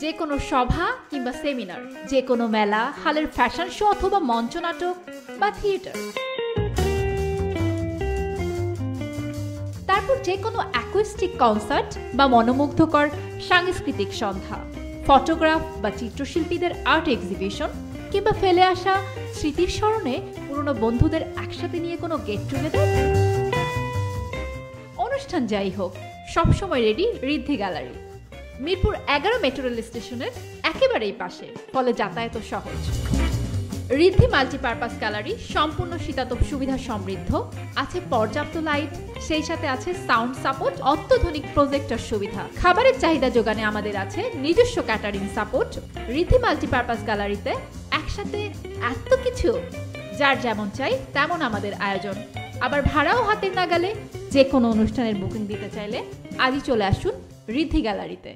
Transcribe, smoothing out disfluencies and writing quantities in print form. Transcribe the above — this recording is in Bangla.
যে কোনো সভা কিংবা সেমিনার, যে কোনো মেলা, হালের ফ্যাশন শো অথবা মঞ্চনাটক বা থিয়েটার, তারপর যে কোনো অ্যাকুস্টিক কনসার্ট বা মনোমুগ্ধকর সাংস্কৃতিক সন্ধ্যা, ফটোগ্রাফ বা চিত্রশিল্পীদের আর্ট এক্সিবিশন কিংবা ফেলে আসা স্মৃতির স্মরণে পুরনো বন্ধুদের একসাথে নিয়ে কোনো গেট টুগেদার। অনুষ্ঠান যাই হোক, সবসময় রেডি ঋদ্ধি গ্যালারি। মিরপুর 11 মেট্রো রেল স্টেশনের একেবারেই পাশে, ফলে যাতায়াত সহজ। ঋদ্ধি মাল্টিপারপাস গ্যালারি সম্পূর্ণ শীতাতপ সুবিধা সমৃদ্ধ, আছে পর্যাপ্ত লাইট, সেই সাথে আছে সাউন্ড সাপোর্ট, অত্যাধুনিক প্রজেক্টর সুবিধা। খাবারের চাহিদা যোগানে আমাদের আছে নিজস্ব ক্যাটারিং সাপোর্ট। ঋদ্ধি মাল্টিপারপাস গ্যালারিতে একসাথে এত কিছু, যার যেমন চাই তেমন আমাদের আয়োজন। আবার ভাড়াও হাতের নাগালে। যে কোনো অনুষ্ঠানের বুকিং দিতে চাইলে আজই চলে আসুন ঋদ্ধি গ্যালারিতে।